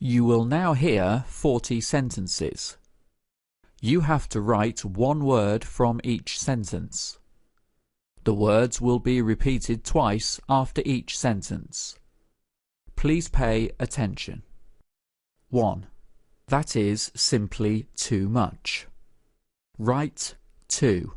You will now hear 40 sentences. You have to write one word from each sentence. The words will be repeated twice after each sentence. Please pay attention. 1. That is simply too much. Write 2.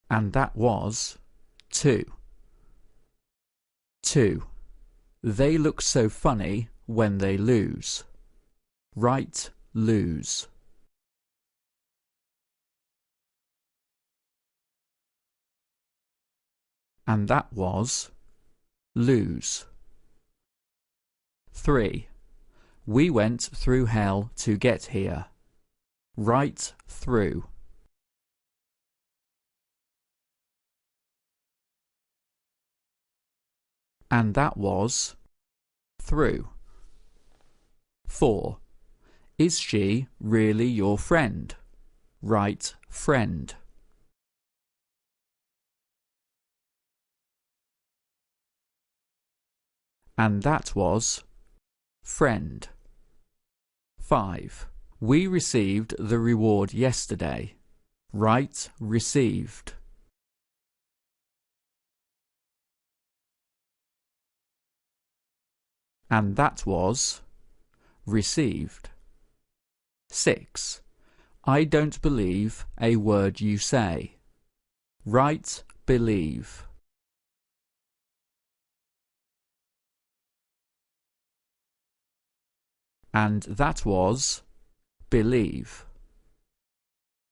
And that was 2. 2. They look so funny when they lose. Write lose. And that was lose. 3. We went through hell to get here. Write through. And that was through. 4. Is she really your friend? Write friend. And that was friend. 5. We received the reward yesterday. Write received. And that was received. 6. I don't believe a word you say. Write believe. And that was believe.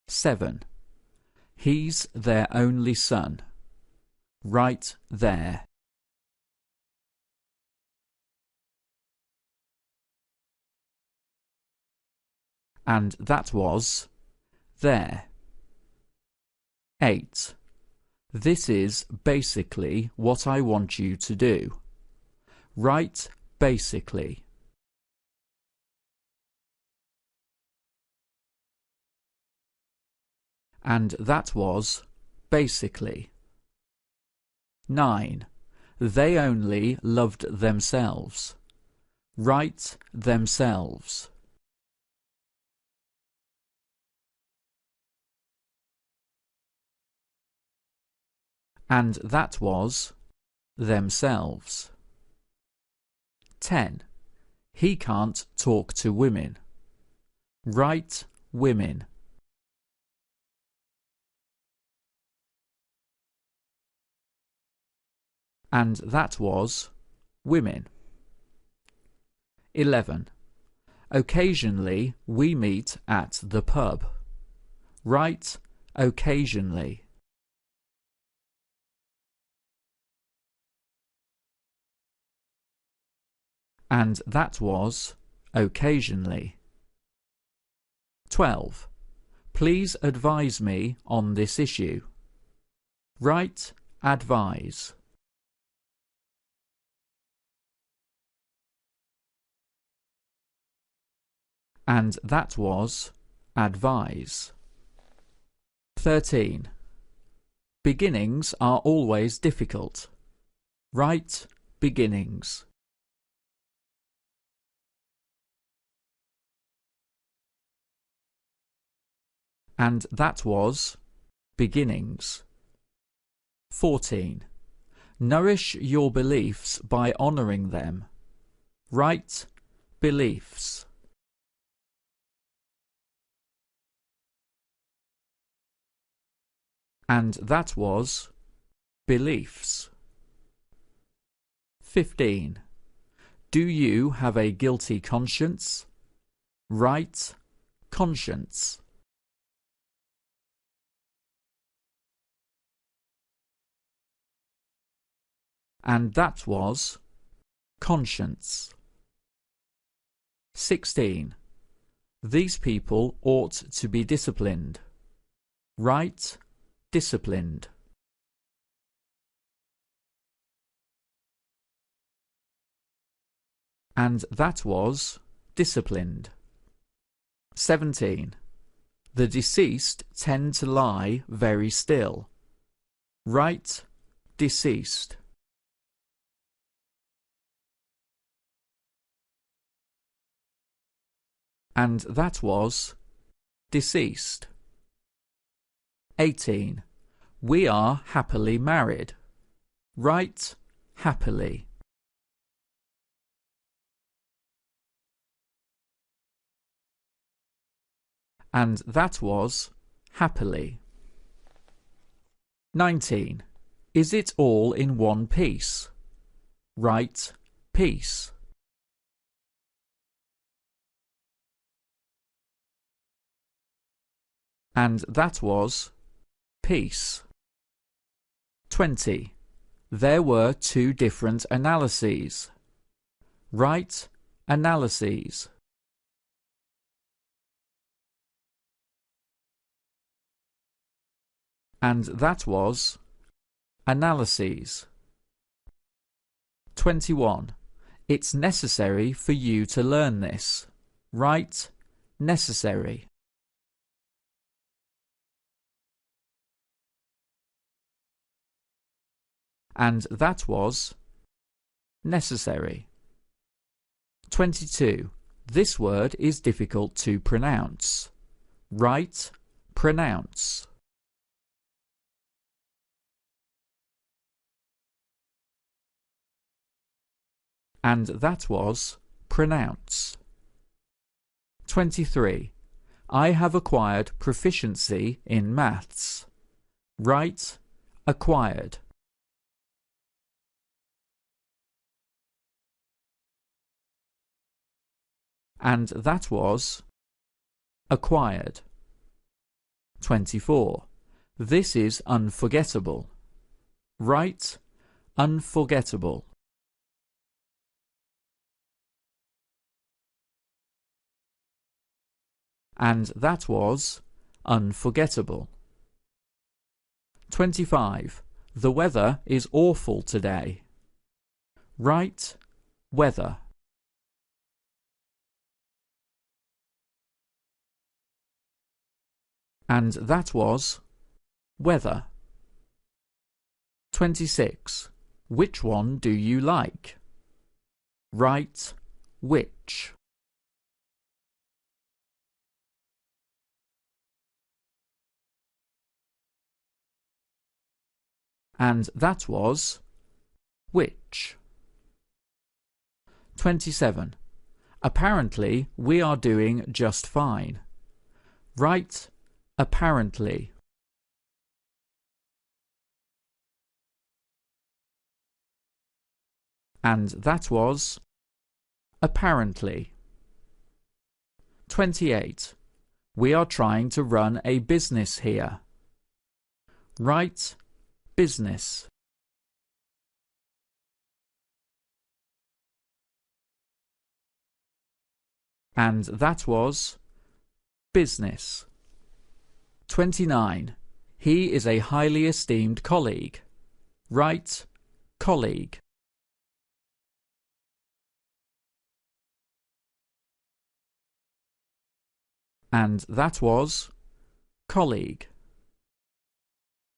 7. He's their only son. Write there. And that was there. 8. This is basically what I want you to do. Write basically. And that was basically. 9. They only loved themselves. Write themselves. And that was themselves. 10. He can't talk to women. Write women. And that was women. 11. Occasionally we meet at the pub. Write occasionally. And that was occasionally. 12. Please advise me on this issue. Write advise. And that was advise. 13. Beginnings are always difficult. Write beginnings. And that was beginnings. 14. Nourish your beliefs by honouring them. Write beliefs. And that was beliefs. 15. Do you have a guilty conscience? Write conscience. And that was conscience. 16. These people ought to be disciplined. Write disciplined. And that was disciplined. 17. The deceased tend to lie very still. Write deceased. And that was deceased. 18. We are happily married. Write happily. And that was happily. 19. Is it all in one piece? Write piece. And that was peace. 20. There were two different analyses. Write analyses. And that was analyses. 21. It's necessary for you to learn this. Write necessary. And that was necessary. 22. This word is difficult to pronounce. Write pronounce. And that was pronounce. 23. I have acquired proficiency in maths. Write acquired. And that was acquired. 24. This is unforgettable. Write unforgettable. And that was unforgettable. 25. The weather is awful today. Write weather. And that was weather. 26. Which one do you like? Write which. And that was which. 27. Apparently we are doing just fine. Write apparently. And that was apparently. 28. We are trying to run a business here. Write business. And that was business. 29. He is a highly esteemed colleague. Write colleague. And that was colleague.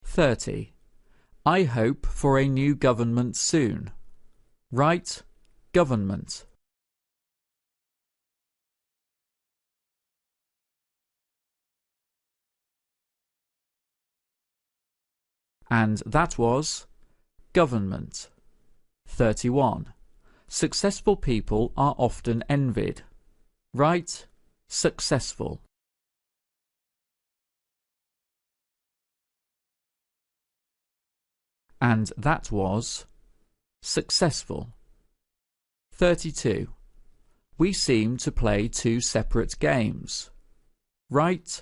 30. I hope for a new government soon. Write government. And that was government. 31. Successful people are often envied. Write successful. And that was successful. 32. We seem to play two separate games. Write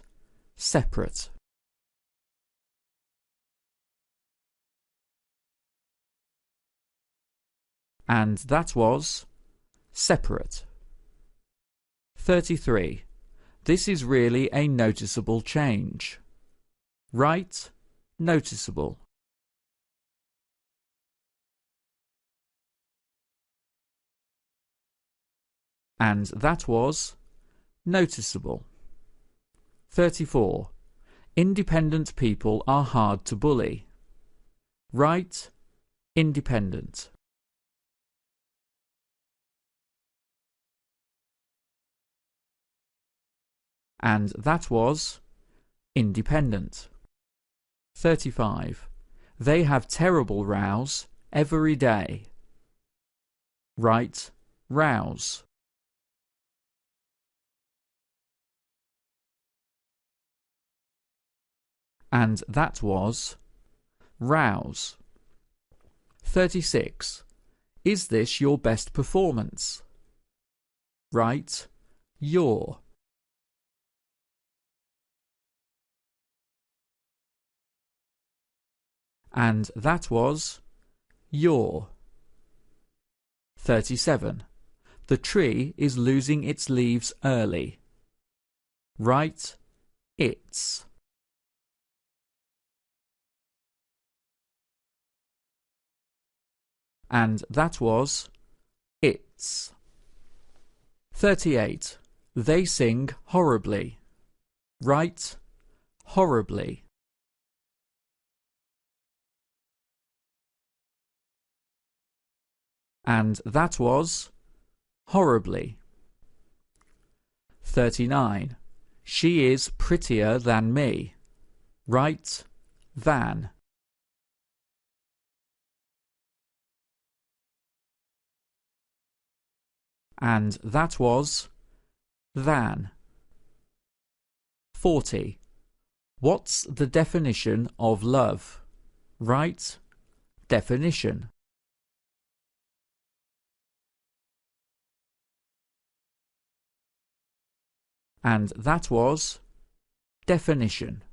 separate. And that was separate. 33. This is really a noticeable change. Write noticeable. And that was noticeable. 34. Independent people are hard to bully. Write independent. And that was independent. 35. They have terrible rows every day. Write rows. And that was rouse. 36. Is this your best performance? Write your. And that was your. 37. The tree is losing its leaves early. Write its. And that was its. 38. They sing horribly. Write horribly. And that was horribly. 39. She is prettier than me. Write than. And that was than. 40. What's the definition of love? Write definition. And that was definition.